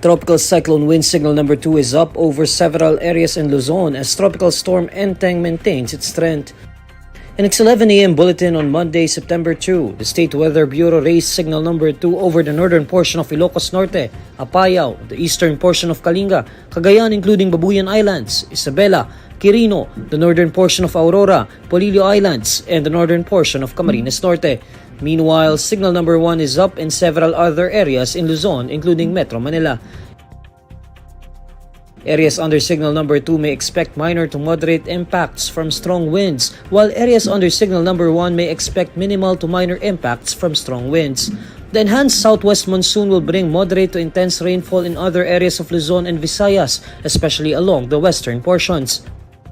Tropical cyclone wind signal number 2 is up over several areas in Luzon as Tropical Storm Enteng maintains its strength. In its 11 a.m. bulletin on Monday, September 2, the State Weather Bureau raised signal number 2 over the northern portion of Ilocos Norte, Apayao, the eastern portion of Kalinga, Cagayan including Babuyan Islands, Isabela, Quirino, the northern portion of Aurora, Polillo Islands, and the northern portion of Camarines Norte. Meanwhile, signal number 1 is up in several other areas in Luzon, including Metro Manila. Areas under signal number 2 may expect minor to moderate impacts from strong winds, while areas under signal number 1 may expect minimal to minor impacts from strong winds. The enhanced southwest monsoon will bring moderate to intense rainfall in other areas of Luzon and Visayas, especially along the western portions.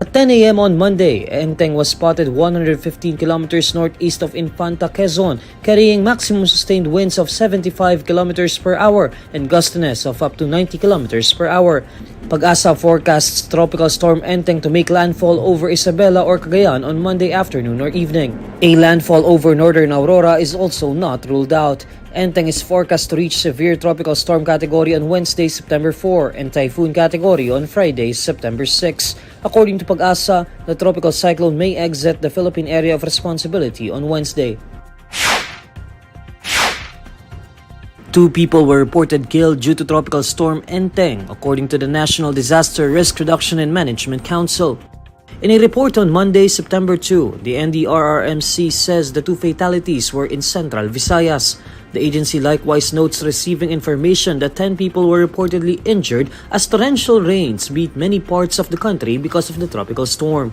At 10 a.m. on Monday, Enteng was spotted 115 kilometers northeast of Infanta, Quezon, carrying maximum sustained winds of 75 kilometers per hour and gustiness of up to 90 kilometers per hour. Pag-asa forecasts Tropical Storm Enteng to make landfall over Isabela or Cagayan on Monday afternoon or evening. A landfall over northern Aurora is also not ruled out. Enteng is forecast to reach severe tropical storm category on Wednesday, September 4 and typhoon category on Friday, September 6. According to Pag-asa, the tropical cyclone may exit the Philippine area of responsibility on Wednesday. 2 people were reported killed due to Tropical Storm Enteng, according to the National Disaster Risk Reduction and Management Council. In a report on Monday, September 2, the NDRRMC says the 2 fatalities were in Central Visayas. The agency likewise notes receiving information that 10 people were reportedly injured as torrential rains beat many parts of the country because of the tropical storm.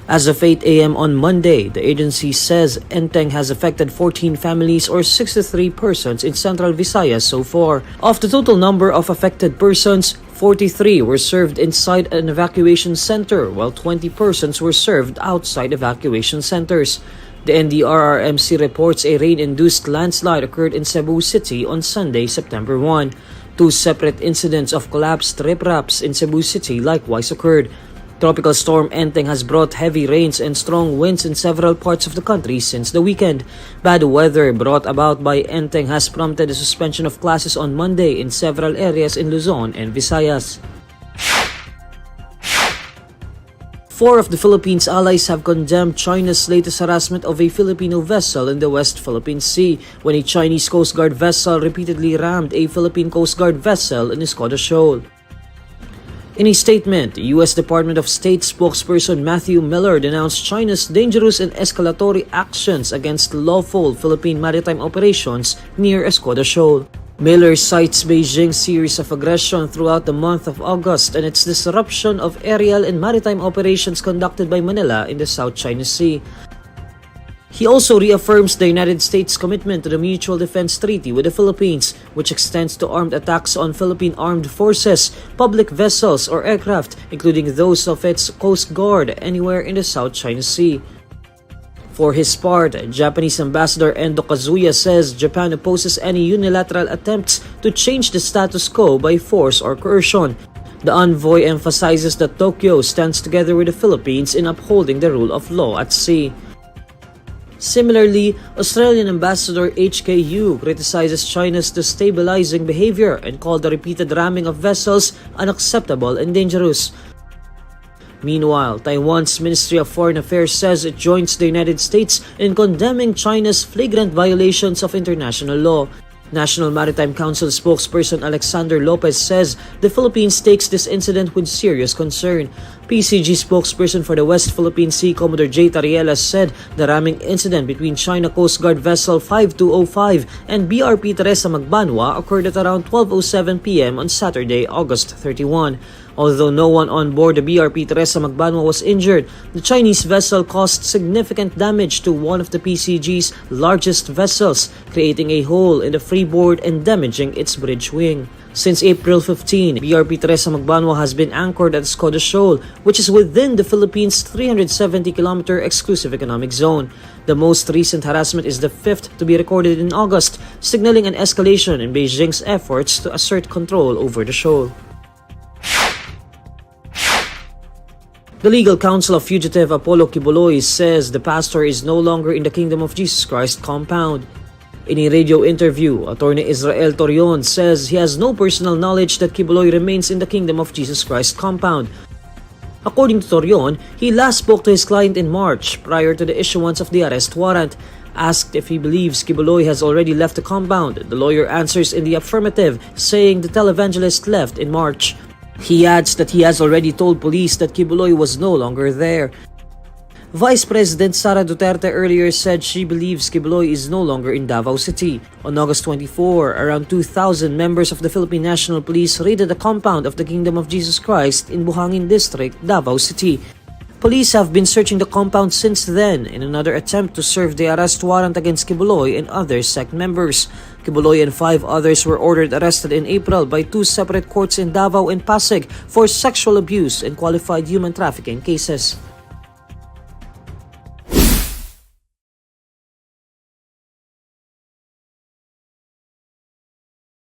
As of 8 a.m. on Monday, the agency says Enteng has affected 14 families or 63 persons in Central Visayas so far. Of the total number of affected persons, 43 were served inside an evacuation center, while 20 persons were served outside evacuation centers. The NDRRMC reports a rain-induced landslide occurred in Cebu City on Sunday, September 1. 2 separate incidents of collapsed ripraps in Cebu City likewise occurred. Tropical Storm Enteng has brought heavy rains and strong winds in several parts of the country since the weekend. Bad weather brought about by Enteng has prompted the suspension of classes on Monday in several areas in Luzon and Visayas. 4 of the Philippines' allies have condemned China's latest harassment of a Filipino vessel in the West Philippine Sea when a Chinese Coast Guard vessel repeatedly rammed a Philippine Coast Guard vessel in Escoda Shoal. In a statement, U.S. Department of State spokesperson Matthew Miller denounced China's dangerous and escalatory actions against lawful Philippine maritime operations near Escoda Shoal. Miller cites Beijing's series of aggression throughout the month of August and its disruption of aerial and maritime operations conducted by Manila in the South China Sea. He also reaffirms the United States' commitment to the Mutual Defense Treaty with the Philippines, which extends to armed attacks on Philippine armed forces, public vessels, or aircraft, including those of its Coast Guard anywhere in the South China Sea. For his part, Japanese Ambassador Endo Kazuya says Japan opposes any unilateral attempts to change the status quo by force or coercion. The envoy emphasizes that Tokyo stands together with the Philippines in upholding the rule of law at sea. Similarly, Australian Ambassador HKU criticizes China's destabilizing behavior and called the repeated ramming of vessels unacceptable and dangerous. Meanwhile, Taiwan's Ministry of Foreign Affairs says it joins the United States in condemning China's flagrant violations of international law. National Maritime Council spokesperson Alexander Lopez says the Philippines takes this incident with serious concern. PCG spokesperson for the West Philippine Sea, Commodore J. Tarielas, said the ramming incident between China Coast Guard vessel 5205 and BRP Teresa Magbanwa occurred at around 12:07 p.m. on Saturday, August 31. Although no one on board the BRP Teresa Magbanwa was injured, the Chinese vessel caused significant damage to one of the PCG's largest vessels, creating a hole in the freeboard and damaging its bridge wing. Since April 15, BRP Teresa Magbanwa has been anchored at Escoda Shoal, which is within the Philippines' 370-kilometer exclusive economic zone. The most recent harassment is the 5th to be recorded in August, signaling an escalation in Beijing's efforts to assert control over the shoal. The legal counsel of fugitive Apollo Quiboloy says the pastor is no longer in the Kingdom of Jesus Christ compound. In a radio interview, Attorney Israel Torion says he has no personal knowledge that Quiboloy remains in the Kingdom of Jesus Christ compound. According to Torion, he last spoke to his client in March prior to the issuance of the arrest warrant. Asked if he believes Quiboloy has already left the compound, the lawyer answers in the affirmative, saying the televangelist left in March. He adds that he has already told police that Quiboloy was no longer there. Vice President Sara Duterte earlier said she believes Quiboloy is no longer in Davao City. On August 24, around 2,000 members of the Philippine National Police raided the compound of the Kingdom of Jesus Christ in Buhangin District, Davao City. Police have been searching the compound since then in another attempt to serve the arrest warrant against Quiboloy and other sect members. Quiboloy and 5 others were ordered arrested in April by 2 separate courts in Davao and Pasig for sexual abuse and qualified human trafficking cases.